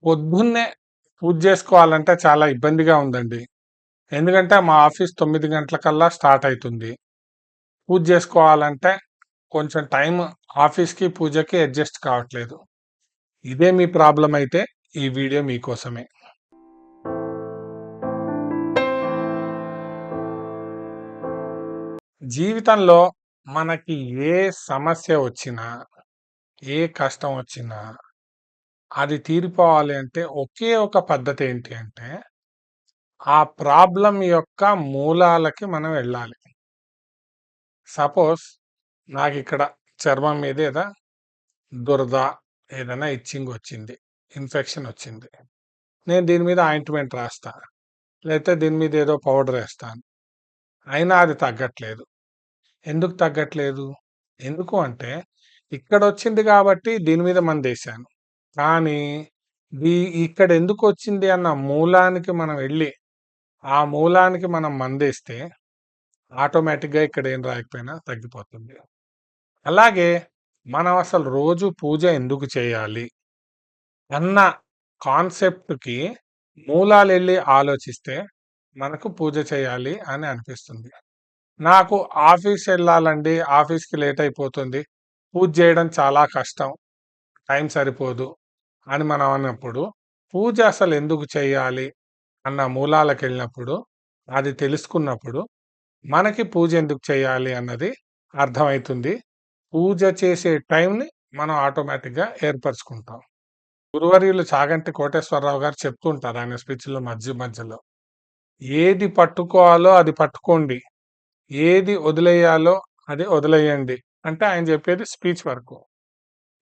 పొద్దున్నే పూజ చేసుకోవాలంటే చాలా ఇబ్బందిగా ఉందండి. ఎందుకంటే మా ఆఫీస్ 9 గంటలకల్లా స్టార్ట్ అయితుంది. పూజ చేసుకోవాలంటే కొంచెం టైం ఆఫీస్‌కి, పూజకి అడ్జస్ట్ కావట్లేదు. ఇదే మీ ప్రాబ్లమ్ అయితే ఈ వీడియో మీకోసమే. జీవితంలో మనకి ఏ సమస్య వచ్చినా, ఏ కష్టం వచ్చినా అది తీరిపోవాలి అంటే ఒకే ఒక పద్ధతి ఏంటి అంటే, ఆ ప్రాబ్లమ్ యొక్క మూలాలకి మనం వెళ్ళాలి. సపోజ్ నాకిక్కడ చర్మం మీద దురద, ఏదైనా ఇచ్చింగ్ వచ్చింది, ఇన్ఫెక్షన్ వచ్చింది. నేను దీని మీద ఆయింట్మెంట్ రాస్తా. లేకపోతే దీని మీద ఏదో పౌడర్ వేస్తాను. అయినా అది తగ్గట్లేదు. ఎందుకు తగ్గట్లేదు? ఎందుకు అంటే ఇక్కడ వచ్చింది కాబట్టి దీని మీద మందేశాను. కానీ దీ ఇక్కడ ఎందుకు వచ్చింది అన్న మూలానికి మనం వెళ్ళి, ఆ మూలానికి మనం మందేస్తే ఆటోమేటిక్‌గా ఇక్కడ ఏం రాయకపోయినా తగ్గిపోతుంది. అలాగే మనం అసలు రోజు పూజ ఎందుకు చేయాలి అన్న కాన్సెప్ట్‌కి మూలాలెళ్ళి ఆలోచిస్తే మనకు పూజ చేయాలి అని అనిపిస్తుంది. నాకు ఆఫీస్ ఎళ్ళాలండి, ఆఫీస్‌కి లేట్ అయిపోతుంది. పూజ చేయడం చాలా కష్టం. టైం సరిపోదు అని మనం అన్నప్పుడు, పూజ అసలు ఎందుకు చేయాలి అన్న మూలాలకెళ్ళినప్పుడు, అది తెలుసుకున్నప్పుడు, మనకి పూజ ఎందుకు చేయాలి అన్నది అర్థమైతుంది. పూజ చేసే టైంని మనం ఆటోమేటిక్‌గా ఏర్పరచుకుంటాం. గురువర్యులు చాగంటి కోటేశ్వరరావు గారు చెప్తూ ఉంటారు ఆయన స్పీచ్‌లో మధ్య మధ్యలో. ఏది పట్టుకోవాలో అది పట్టుకోండి. ఏది వదిలేయాలో అది వదిలేయండి. అంటే ఆయన చెప్పేది స్పీచ్ వరకు.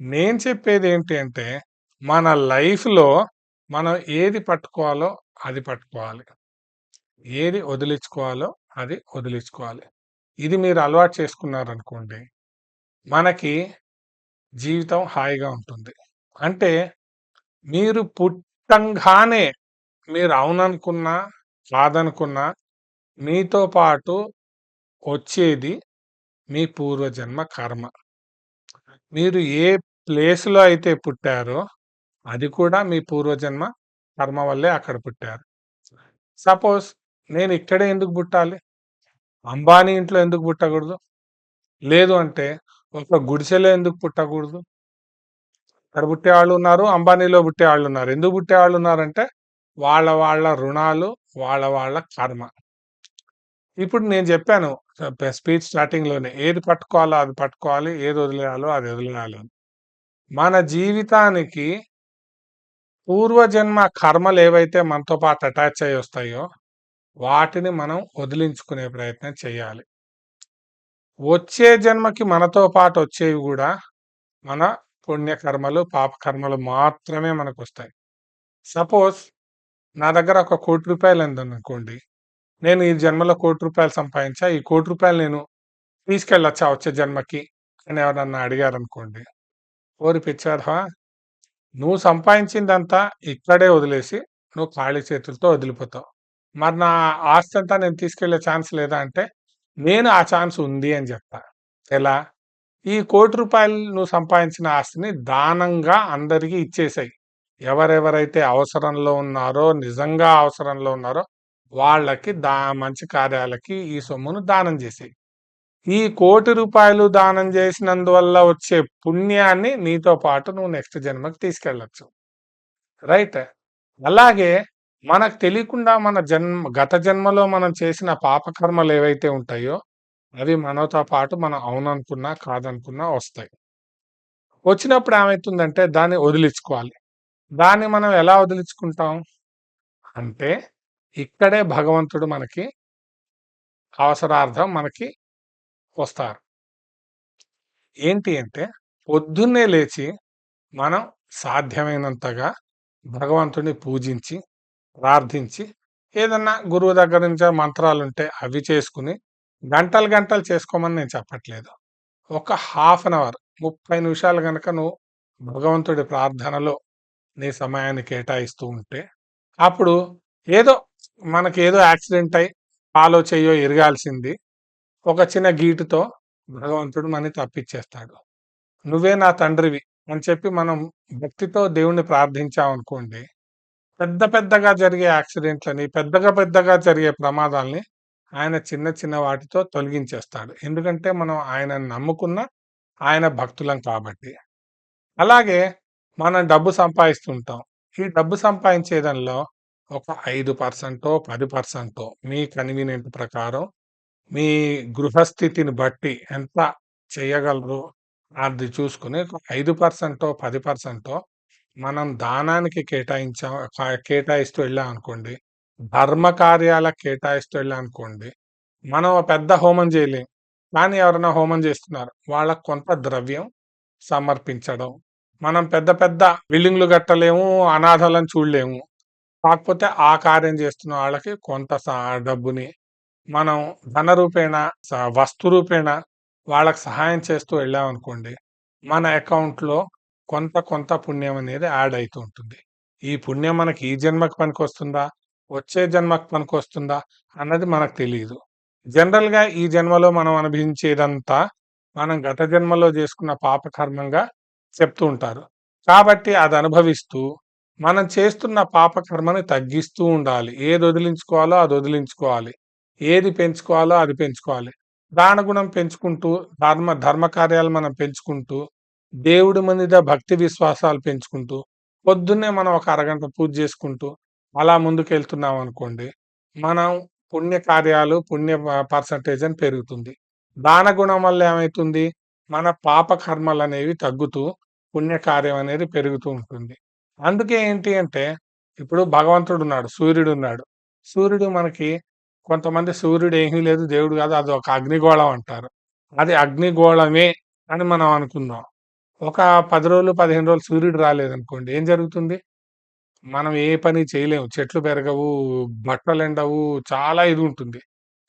నేను చెప్పేది ఏంటి అంటే, మన లైఫ్‌లో మనం ఏది పట్టుకోవాలో అది పట్టుకోవాలి. ఏది వదిలించుకోవాలో అది వదిలించుకోవాలి. ఇది మీరు అలవాటు చేసుకున్నారనుకోండి, మనకి జీవితం హాయిగా ఉంటుంది. అంటే మీరు పుట్టంగానే మీరు అవుననుకున్నా, కాదనుకున్నా మీతో పాటు వచ్చేది మీ పూర్వజన్మ కర్మ. మీరు ఏ ప్లేస్‌లో అయితే పుట్టారో అది కూడా మీ పూర్వజన్మ కర్మ వల్లే అక్కడ పుట్టారు. సపోజ్ నేను ఇక్కడే ఎందుకు పుట్టాలి? అంబానీ ఇంట్లో ఎందుకు పుట్టకూడదు? లేదు అంటే ఒక గుడిసెలో ఎందుకు పుట్టకూడదు? ఇక్కడ పుట్టేవాళ్ళున్నారు, అంబానీలో పుట్టేవాళ్ళున్నారు. ఎందుకు పుట్టేవాళ్ళున్నారంటే వాళ్ళ రుణాలు, వాళ్ళ కర్మ. ఇప్పుడు నేను చెప్పాను స్పీచ్ స్టార్టింగ్‌లోనే ఏది పట్టుకోవాలో అది పట్టుకోవాలి, ఏది వదిలేయాలో అది వదిలేయాలి అని. మన జీవితానికి పూర్వజన్మ కర్మలేవైతే మనతో పాటు అటాచ్ అయ్యి వస్తాయో వాటిని మనం వదిలించుకునే ప్రయత్నం చేయాలి. వచ్చే జన్మకి మనతో పాటు వచ్చేవి కూడా మన పుణ్యకర్మలు, పాపకర్మలు మాత్రమే మనకొస్తాయి. సపోజ్ నా దగ్గర ఒక ₹1,00,00,000 ఉందనుకోండి. నేను ఈ జన్మలో ₹1,00,00,000 సంపాదించా. ఈ ₹1,00,00,000 నేను తీసుకెళ్ళొచ్చా వచ్చే జన్మకి అని ఎవరన్నా అడిగారనుకోండి. ఓరి పిచ్చివాడివా! నువ్వు సంపాదించిందంతా ఇక్కడే వదిలేసి నువ్వు ఖాళీ చేతులతో వదిలిపోతావు. మరి నా ఆస్తి అంతా నేను తీసుకెళ్లే ఛాన్స్ లేదా అంటే, నేను ఆ ఛాన్స్ ఉంది అని చెప్తా. ఎలా? ఈ ₹1,00,00,000 నువ్వు సంపాదించిన ఆస్తిని దానంగా అందరికీ ఇచ్చేసేయ్. ఎవరెవరైతే అవసరంలో ఉన్నారో, నిజంగా అవసరంలో ఉన్నారో వాళ్ళకి మంచి కార్యాలకి ఈ సొమ్మును దానం చేసేయ్. ఈ ₹1,00,00,000 దానం చేసినందువల్ల వచ్చే పుణ్యాన్ని నీతో పాటు నువ్వు నెక్స్ట్ జన్మకి తీసుకెళ్ళొచ్చు. రైట్? అలాగే మనకు తెలియకుండా మన గత జన్మలో మనం చేసిన పాపకర్మలు ఏవైతే ఉంటాయో అవి మనతో పాటు మనం అవుననుకున్నా, కాదనుకున్నా వస్తాయి. వచ్చినప్పుడు ఏమైతుందంటే దాన్ని వదిలించుకోవాలి. దాన్ని మనం ఎలా వదిలించుకుంటాం? అంటే ఇక్కడే భగవంతుడు మనకి అవసరార్థం మనకి వస్తారు. ఏంటి అంటే పొద్దున్నే లేచి మనం సాధ్యమైనంతగా భగవంతుడిని పూజించి, ప్రార్థించి, ఏదన్నా గురువు దగ్గర నుంచి మంత్రాలుంటే అవి చేసుకుని, గంటలు గంటలు చేసుకోమని నేను చెప్పట్లేదు. ఒక హాఫ్ అన్ అవర్ 30 నిమిషాలు గనక నువ్వు భగవంతుడి ప్రార్థనలో నీ సమయాన్ని కేటాయిస్తూ ఉంటే, అప్పుడు ఏదో మనకేదో యాక్సిడెంట్ అయ్యి కాలో చెయ్యో ఇరగాల్సింది ఒక చిన్న గీటుతో భగవంతుడు మనని తప్పిచ్చేస్తాడు. నువ్వే నా తండ్రివి, అని చెప్పి మనం భక్తితో దేవుణ్ణి ప్రార్థించామనుకోండి, పెద్దగా జరిగే యాక్సిడెంట్‌లని, పెద్దగా జరిగే ప్రమాదాల్ని ఆయన చిన్న చిన్న వాటితో తొలగించేస్తాడు. ఎందుకంటే మనం ఆయనను నమ్ముకున్న ఆయన భక్తులం కాబట్టి. అలాగే మనం డబ్బు సంపాదిస్తుంటాం. ఈ డబ్బు సంపాదించే దానిలో ఒక 5% 10% మీ కన్వీనియంట్ ప్రకారం మీ గృహస్థితిని బట్టి ఎంత చేయగలరు అది చూసుకొని ఒక 5% 10% మనం దానానికి కేటాయిస్తూ వెళ్ళామనుకోండి, ధర్మ కార్యాలకు కేటాయిస్తూ వెళ్ళామనుకోండి, మనం ఓ పెద్ద హోమం చేయలేం. కానీ ఎవరైనా హోమం చేస్తున్నారు. వాళ్ళకి కొంత ద్రవ్యం సమర్పించడం. మనం పెద్ద పెద్ద బిల్డింగ్‌లు కట్టలేము, అనాథలను చూడలేము. కాకపోతే ఆ కార్యం చేస్తున్న వాళ్ళకి కొంత డబ్బుని మనం ధన రూపేణ, వస్తు రూపేణ వాళ్ళకి సహాయం చేస్తూ వెళ్ళామనుకోండి, మన అకౌంట్‌లో కొంత పుణ్యం అనేది యాడ్ అయితూ ఉంటుంది. ఈ పుణ్యం మనకి ఈ జన్మకి పనికొస్తుందా? వచ్చే జన్మకి పనికొస్తుందా? అన్నది మనకు తెలీదు. జనరల్‌గా ఈ జన్మలో మనం అనుభవించేదంతా మనం గత జన్మలో చేసుకున్న పాపకర్మంగా చెప్తూ ఉంటారు. కాబట్టి అది అనుభవిస్తూ మనం చేస్తున్న పాపకర్మని తగ్గిస్తూ ఉండాలి. ఏది వదిలించుకోవాలో అది వదిలించుకోవాలి. ఏది పెంచుకోవాలో అది పెంచుకోవాలి. దానగుణం పెంచుకుంటూ, ధర్మ కార్యాలు మనం పెంచుకుంటూ, దేవుడి మీద భక్తి విశ్వాసాలు పెంచుకుంటూ, పొద్దున్నే మనం ఒక అరగంట పూజ చేసుకుంటూ, అలా ముందుకెళ్తున్నామనుకోండి, మనం పుణ్య కార్యాలు, పర్సెంటేజ్ అని పెరుగుతుంది. దానగుణం వల్ల ఏమైతుంది? మన పాప కర్మలనేవి తగ్గుతూ, పుణ్య కార్యం అనేది పెరుగుతూ ఉంటుంది. అందుకే ఏంటి అంటే, ఇప్పుడు భగవంతుడున్నాడు, సూర్యుడున్నాడు. సూర్యుడు మనకి కొంతమంది సూర్యుడు ఏమీ లేదు, దేవుడు కాదు, అదొక అగ్నిగోళం అంటారు. అది అగ్నిగోళమే అని మనం అనుకుందాం. ఒక 10 రోజులు, 15 రోజులు సూర్యుడు రాలేదనుకోండి, ఏం జరుగుతుంది? మనం ఏ పని చేయలేము. చెట్లు పెరగవు, బట్టలెండవు, చాలా ఇది ఉంటుంది.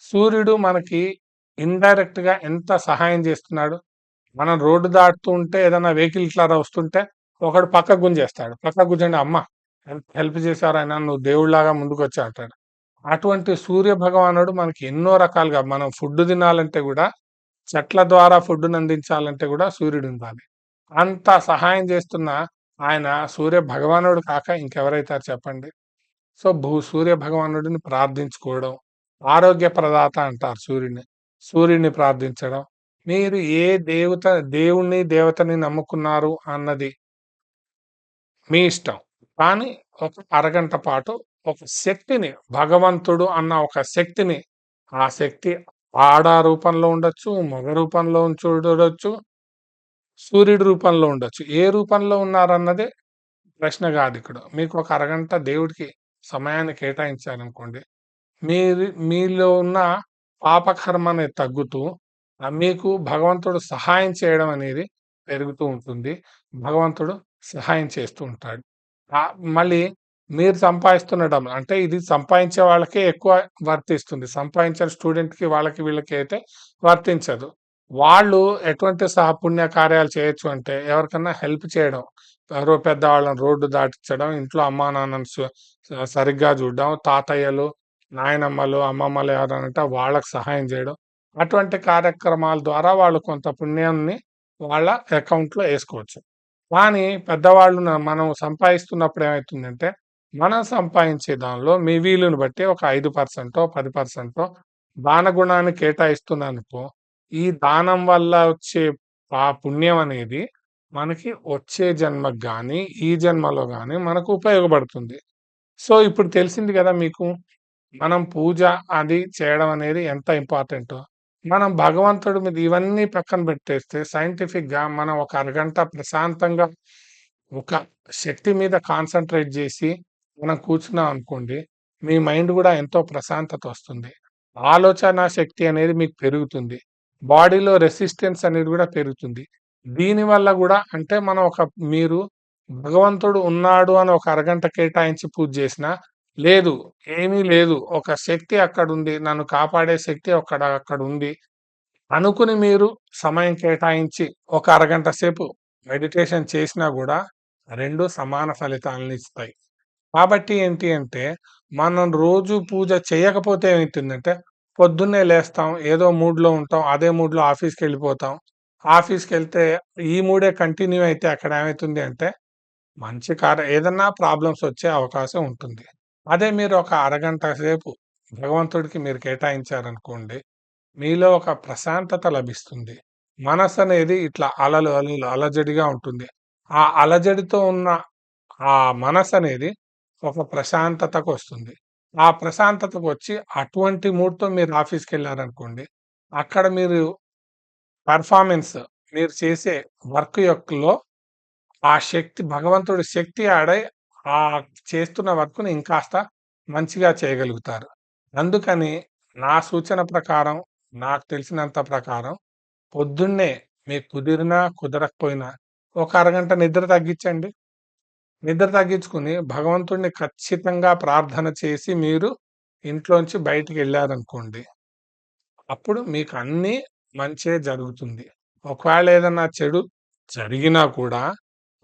సూర్యుడు మనకి ఇండైరెక్ట్‌గా ఎంత సహాయం చేస్తున్నాడు? మనం రోడ్డు దాటుతూ ఉంటే ఏదైనా వెహికల్ ఇట్లా వస్తుంటే ఒకడు పక్కకు గుంజేస్తాడు. పక్కకు గుంజండి అమ్మ హెల్ప్ చేశారాయన నువ్వు దేవుడిలాగా ముందుకొచ్చావు అంటాడు. అటువంటి సూర్య భగవానుడు మనకి ఎన్నో రకాలుగా మనం ఫుడ్ తినాలంటే కూడా చెట్ల ద్వారా ఫుడ్‌ని అందించాలంటే కూడా సూర్యుడు ఉండాలి. అంత సహాయం చేస్తున్న ఆయన సూర్య భగవానుడు కాక ఇంకెవరైతారు చెప్పండి? సో, సూర్య భగవానుడిని ప్రార్థించుకోవడం, ఆరోగ్య ప్రదాత అంటారు సూర్యుడిని. సూర్యుడిని ప్రార్థించడం. మీరు ఏ దేవుణ్ణి, దేవతని నమ్ముకున్నారు అన్నది మీ ఇష్టం. కానీ ఒక అరగంట పాటు ఒక శక్తిని, భగవంతుడు అన్న ఒక శక్తిని, ఆ శక్తి ఆడ రూపంలో ఉండొచ్చు, మగ రూపంలో చూడొచ్చు, సూర్యుడి రూపంలో ఉండొచ్చు. ఏ రూపంలో ఉన్నారన్నదే ప్రశ్న కాదిక్కడ. మీకు ఒక అరగంట దేవుడికి సమయాన్ని కేటాయించారనుకోండి, మీలో ఉన్న పాపకర్మ అనేది తగ్గుతూ, మీకు భగవంతుడు సహాయం చేయడం అనేది పెరుగుతూ ఉంటుంది. భగవంతుడు సహాయం చేస్తూ ఉంటాడు. మళ్ళీ మీరు సంపాదిస్తున్న డబ్బులు అంటే ఇది సంపాదించే వాళ్ళకే ఎక్కువ వర్తిస్తుంది. సంపాదించిన స్టూడెంట్‌కి వాళ్ళకి వీళ్ళకి అయితే వర్తించదు. వాళ్ళు ఎటువంటి పుణ్య కార్యాలు చేయొచ్చు అంటే ఎవరికన్నా హెల్ప్ చేయడం. ఎవరో పెద్దవాళ్ళని రోడ్డు దాటించడం, ఇంట్లో అమ్మా నాన్నని సరిగ్గా చూడడం, తాతయ్యలు, నాయనమ్మలు, అమ్మమ్మలు ఎవరైనా ఉంటే వాళ్ళకి సహాయం చేయడం. అటువంటి కార్యక్రమాల ద్వారా వాళ్ళు కొంత పుణ్యాన్ని వాళ్ళ అకౌంట్‌లో ఏసుకోవచ్చు. కానీ పెద్దవాళ్ళు మనం సంపాదిస్తున్నప్పుడు ఏమైతుందంటే, మనం సంపాదించే దానిలో మీ వీలుని బట్టి ఒక 5% 10% దాన గుణాన్ని కేటాయిస్తున్నాననుకో, ఈ దానం వల్ల వచ్చే పుణ్యం అనేది మనకి వచ్చే జన్మకు గాని, ఈ జన్మలో గాని మనకు ఉపయోగపడుతుంది. సో, ఇప్పుడు తెలిసింది కదా మీకు. మనం పూజ అది చేయడం అనేది ఎంత ఇంపార్టెంటో. మనం భగవంతుడి మీద ఇవన్నీ పక్కన పెట్టేస్తే సైంటిఫిక్‌గా మనం ఒక అరగంట ప్రశాంతంగా ఒక శక్తి మీద కాన్సంట్రేట్ జేసి మనం కూర్చున్నాం అనుకోండి, మీ మైండ్ గూడా ఎంతో ప్రశాంతత వస్తుంది. ఆలోచన శక్తి అనేది మీకు పెరుగుతుంది. బాడీలో రెసిస్టెన్స్ అనేది గూడా పెరుగుతుంది. దీనివల్ల గూడా అంటే మనం మీరు భగవంతుడు ఉన్నాడు అని ఒక అరగంట కేటాయించి పూజ జేసినా, లేదు ఏమీ లేదు. ఒక శక్తి అక్కడుంది. నన్ను కాపాడే శక్తి అక్కడుంది అనుకుని మీరు సమయం కేటాయించి ఒక అరగంట సేపు మెడిటేషన్ చేసినా గూడా 2 సమాన ఫలితాలనిస్తాయి. కాబట్టి ఏంటి అంటే, మనం రోజు పూజ చేయకపోతే ఏమైతుందంటే, పొద్దున్నే లేస్తాం, ఏదో మూడ్‌లో ఉంటాం, అదే మూడ్‌లో ఆఫీస్‌కెళ్ళిపోతాం. ఆఫీస్‌కెళ్తే ఈ మూడే కంటిన్యూ అయితే అక్కడ ఏమైతుంది అంటే మంచి ఏదన్నా ప్రాబ్లమ్స్ వచ్చే అవకాశం ఉంటుంది. అదే మీరు ఒక అరగంట సేపు భగవంతుడికి మీరు కేటాయించారనుకోండి, మీలో ఒక ప్రశాంతత లభిస్తుంది. మనసనేది ఇట్లా అలలు, అలలు అలజడిగా ఉంటుంది. ఆ అలజడితో ఉన్న ఆ మనసనేది ఒక ప్రశాంతతకొస్తుంది. ఆ ప్రశాంతతకొచ్చి అటువంటి మూడ్‌తో మీరు ఆఫీస్‌కెళ్లారనుకోండి, అక్కడ మీరు పెర్ఫార్మన్స్ మీరు చేసే వర్క్ యొక్కలో ఆ శక్తి భగవంతుడి శక్తి ఆడై ఆ చేస్తున్న వర్క్‌ని ఇంకాస్త మంచిగా చేయగలుగుతారు. అందుకని నా సూచన ప్రకారం, నాకు తెలిసినంత ప్రకారం పొద్దున్నే మీకు కుదిరినా, కుదరకపోయినా ఒక అరగంట నిద్ర తగ్గించండి. నిద్ర తగ్గించుకొని భగవంతుడిని ఖచ్చితంగా ప్రార్థన చేసి మీరు ఇంట్లోంచి బయటికెళ్లారనుకోండి, అప్పుడు మీకు అన్నీ మంచే జరుగుతుంది. ఒకవేళ ఏదన్నా చెడు జరిగినా కూడా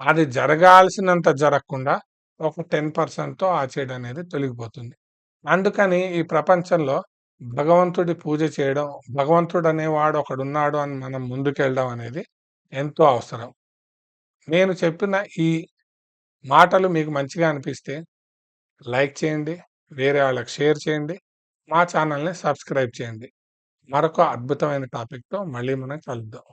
అది జరగాల్సినంత జరగకుండా ఒక 10%తో ఆ చెడనేది తొలగిపోతుంది. అందుకని ఈ ప్రపంచంలో భగవంతుడి పూజ చేయడం, భగవంతుడనేవాడు ఒకడున్నాడు అని మనం ముందుకెళ్ళడం అనేది ఎంతో అవసరం. నేను చెప్పిన ఈ మాటలు మీకు మంచిగా అనిపిస్తే లైక్ చేయండి. వేరే వాళ్ళకి షేర్ చేయండి. మా ఛానల్‌ని సబ్స్క్రైబ్ చేయండి. మరొక అద్భుతమైన టాపిక్‌తో మళ్ళీ మనం కలుద్దాం.